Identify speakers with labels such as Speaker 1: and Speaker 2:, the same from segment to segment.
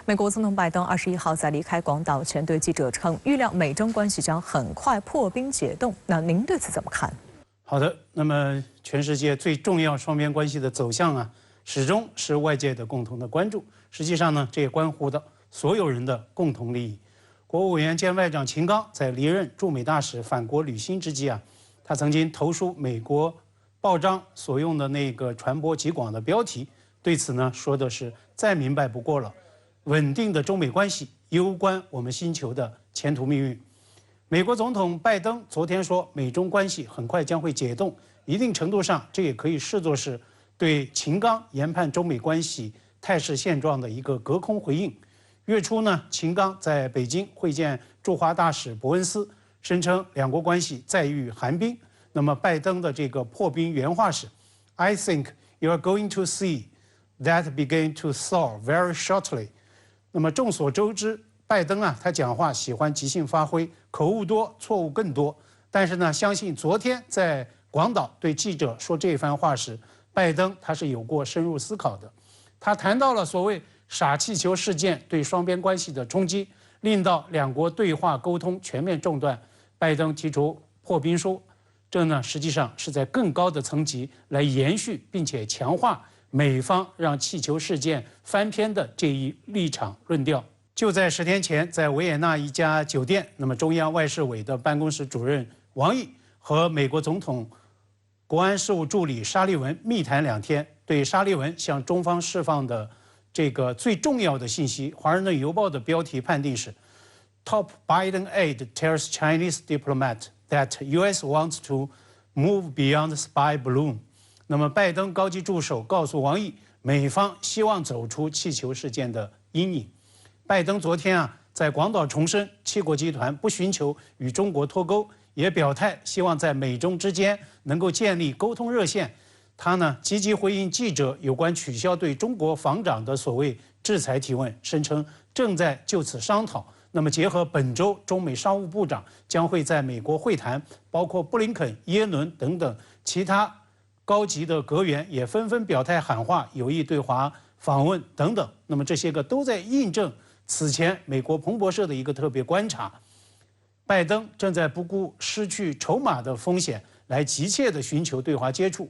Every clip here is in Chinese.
Speaker 1: 美国总统拜登21号在离开广岛前对记者称，预料美中关系将很快破冰解冻。那您对此怎么看？
Speaker 2: 好的，那么全世界最重要双边关系的走向啊，始终是外界的共同的关注。实际上呢，这也关乎到所有人的共同利益。国务委员兼外长秦刚在离任驻美大使返国履新之际啊，他曾经投书美国报章所用的那个传播极广的标题，对此呢说的是再明白不过了。稳定的中美关系攸关我们星球的前途命运。美国总统拜登昨天说，美中关系很快将会解冻，一定程度上，这也可以视作是对秦刚研判中美关系态势现状的一个隔空回应。月初呢，秦刚在北京会见驻华大使伯恩斯，声称两国关系再遇寒冰。那么拜登的这个破冰原话是 ：“I think you are going to see that begin to thaw very shortly。”那么众所周知，拜登啊，他讲话喜欢即兴发挥，口误多，错误更多。但是呢，相信昨天在广岛对记者说这番话时，拜登他是有过深入思考的。他谈到了所谓傻气球事件对双边关系的冲击，令到两国对话沟通全面中断。拜登提出破冰说，这呢实际上是在更高的层级来延续并且强化美方让气球事件翻篇的这一立场论调。就在10天前，在维也纳一家酒店，那么中央外事委的办公室主任王毅和美国总统国安事务助理沙利文密谈2天，对沙利文向中方释放的这个最重要的信息，《华盛顿邮报》的标题判定是 ：Top Biden aide tells Chinese diplomat that U.S. wants to move beyond spy balloon。那么，拜登高级助手告诉王毅，美方希望走出气球事件的阴影。拜登昨天啊，在广岛重申七国集团不寻求与中国脱钩，也表态希望在美中之间能够建立沟通热线。他呢，积极回应记者有关取消对中国防长的所谓制裁提问，声称正在就此商讨。那么，结合本周中美商务部长将会在美国会谈，包括布林肯、耶伦等等其他高级的阁员也纷纷表态喊话，有意对华访问等等。那么这些个都在印证此前美国彭博社的一个特别观察：拜登正在不顾失去筹码的风险，来急切地寻求对华接触。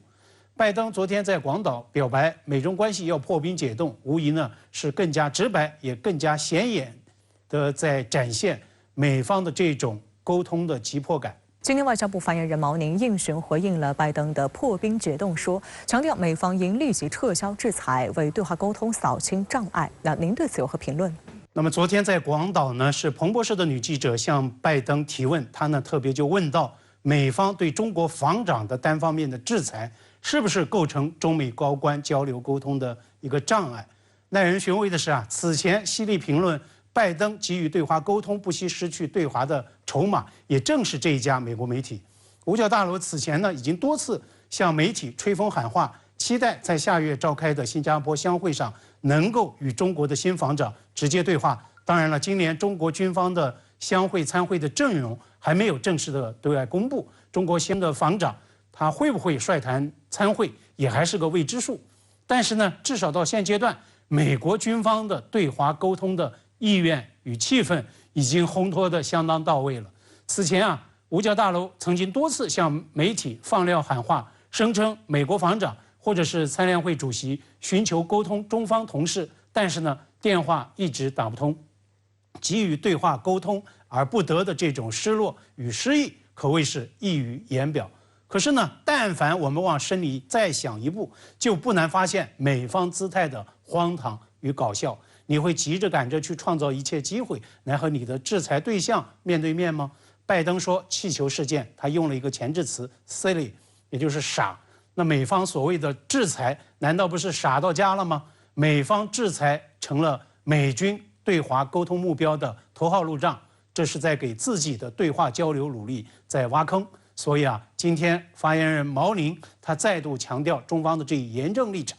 Speaker 2: 拜登昨天在广岛表白，美中关系要破冰解冻，无疑呢是更加直白，也更加显眼的在展现美方的这种沟通的急迫感。
Speaker 1: 今天，外交部发言人毛宁应询回应了拜登的破冰解冻说，强调美方应立即撤销制裁，为对话沟通扫清障碍。那您对此有何评论？
Speaker 2: 那么昨天在广岛呢，是彭博社的女记者向拜登提问，她呢特别就问到，美方对中国防长的单方面的制裁，是不是构成中美高官交流沟通的一个障碍？耐人寻味的是啊，此前犀利评论拜登给予对华沟通不惜失去对华的筹码，也正是这一家美国媒体。五角大楼此前呢已经多次向媒体吹风喊话，期待在下月召开的新加坡相会上能够与中国的新防长直接对话。当然了，今年中国军方的相会参会的阵容还没有正式的对外公布，中国新的防长他会不会率团参会也还是个未知数。但是呢，至少到现阶段，美国军方的对华沟通的意愿与气氛已经烘托得相当到位了。此前啊，五角大楼曾经多次向媒体放料喊话，声称美国防长或者是参联会主席寻求沟通中方同事，但是呢，电话一直打不通，给予对话沟通而不得的这种失落与失意，可谓是溢于言表。可是呢，但凡我们往深里再想一步，就不难发现美方姿态的荒唐与搞笑。你会急着赶着去创造一切机会来和你的制裁对象面对面吗？拜登说气球事件，他用了一个前置词 silly， 也就是傻。那美方所谓的制裁，难道不是傻到家了吗？美方制裁成了美军对华沟通目标的头号路障，这是在给自己的对话交流努力在挖坑。所以啊，今天发言人毛宁他再度强调中方的这一严正立场。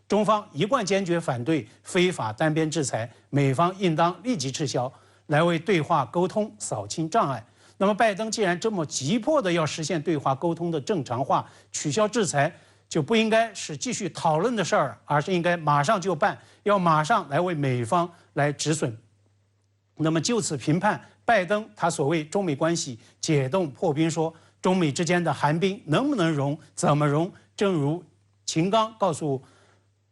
Speaker 2: 中方一贯坚决反对非法单边制裁，美方应当立即撤销，来为对话沟通扫清障碍。那么，拜登既然这么急迫的要实现对话沟通的正常化，取消制裁，就不应该是继续讨论的事儿，而是应该马上就办，要马上来为美方来止损。那么就此评判拜登他所谓中美关系解冻破冰说，中美之间的寒冰能不能融，怎么融？正如秦刚告诉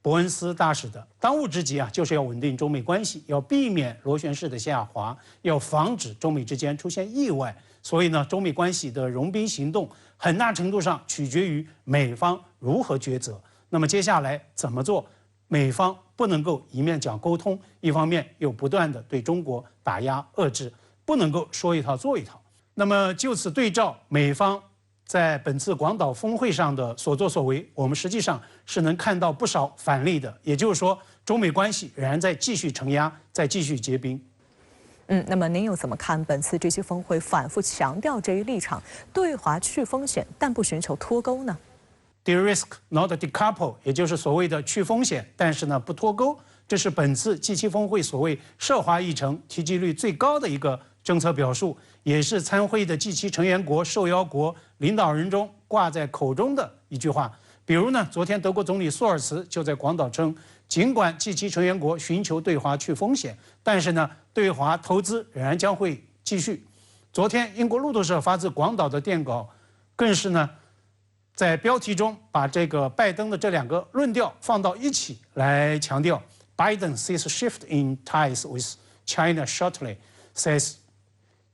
Speaker 2: 伯恩斯大使的，当务之急啊，就是要稳定中美关系，要避免螺旋式的下滑，要防止中美之间出现意外。所以呢，中美关系的融冰行动很大程度上取决于美方如何抉择。那么接下来怎么做？美方不能够一面讲沟通，一方面又不断的对中国打压遏制，不能够说一套做一套。那么就此对照美方在本次广岛峰会上的所作所为，我们实际上是能看到不少反例的。也就是说，中美关系仍然在继续承压，在继续结冰。
Speaker 1: 那么您又怎么看本次G7峰会反复强调这一立场，对华去风险，但不寻求脱钩呢
Speaker 2: ？De-risk not decouple， 也就是所谓的去风险，但是呢不脱钩，这是本次G7峰会所谓涉华议程提及率最高的一个政策表述，也是参会的G7成员国受邀国领导人中挂在口中的一句话。比如呢，昨天德国总理朔尔茨就在广岛称，尽管G7成员国寻求对华去风险，但是呢，对华投资仍然将会继续。昨天，英国路透社发自广岛的电稿，更是呢，在标题中把这个拜登的这两个论调放到一起来强调。Biden sees shift in ties with China shortly, says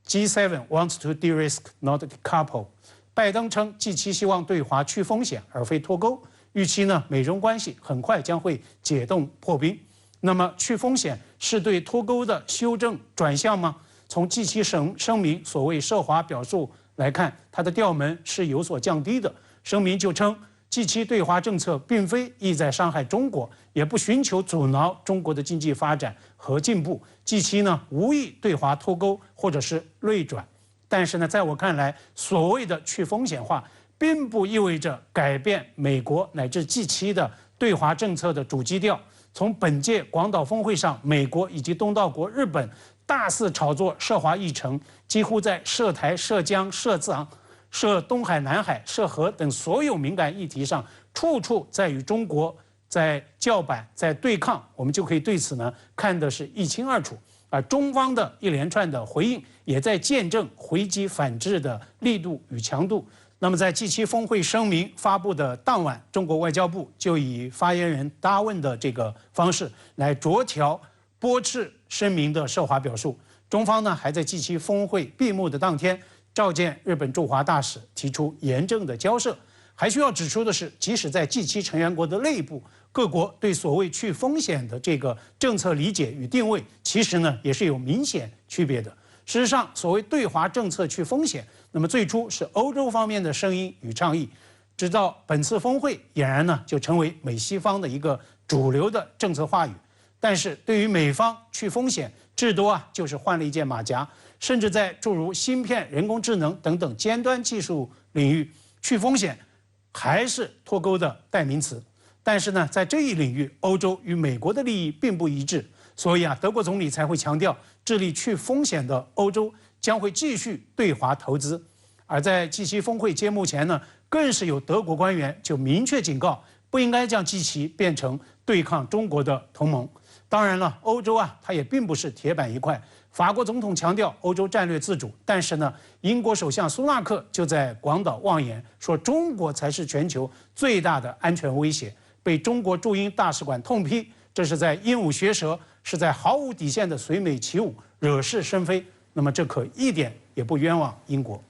Speaker 2: G7 wants to de-risk, not decouple。拜登称G7希望对华去风险，而非脱钩。预期呢，美中关系很快将会解冻破冰。那么，去风险是对脱钩的修正转向吗？从G7声明所谓涉华表述来看，它的调门是有所降低的。声明就称，G7对华政策并非意在伤害中国，也不寻求阻挠中国的经济发展和进步。G7呢，无意对华脱钩或者是锐转。但是呢，在我看来，所谓的去风险化，并不意味着改变美国乃至G7的对华政策的主基调。从本届广岛峰会上，美国以及东道国日本大肆炒作涉华议程，几乎在涉台、涉疆、涉藏、涉东海、南海、涉核等所有敏感议题上，处处在与中国在叫板、在对抗，我们就可以对此呢看的是一清二楚。而中方的一连串的回应，也在见证回击反制的力度与强度。那么，在G7峰会声明发布的当晚，中国外交部就以发言人答问的这个方式来酌调驳斥声明的涉华表述。中方呢，还在G7峰会闭幕的当天召见日本驻华大使，提出严正的交涉。还需要指出的是，即使在G7成员国的内部，各国对所谓去风险的这个政策理解与定位，其实呢也是有明显区别的。事实上，所谓对华政策去风险，那么最初是欧洲方面的声音与倡议，直到本次峰会，俨然呢就成为美西方的一个主流的政策话语。但是对于美方去风险，至多啊就是换了一件马甲，甚至在诸如芯片、人工智能等等尖端技术领域，去风险还是脱钩的代名词。但是呢，在这一领域，欧洲与美国的利益并不一致，所以啊，德国总理才会强调，致力去风险的欧洲将会继续对华投资。而在G7峰会揭幕前呢，更是有德国官员就明确警告，不应该将G7变成对抗中国的同盟。当然了，欧洲啊，它也并不是铁板一块。法国总统强调欧洲战略自主，但是呢，英国首相苏纳克就在广岛妄言说，中国才是全球最大的安全威胁，被中国驻英大使馆痛批，这是在鹦鹉学舌，是在毫无底线的随美起舞，惹是生非。那么这可一点也不冤枉英国。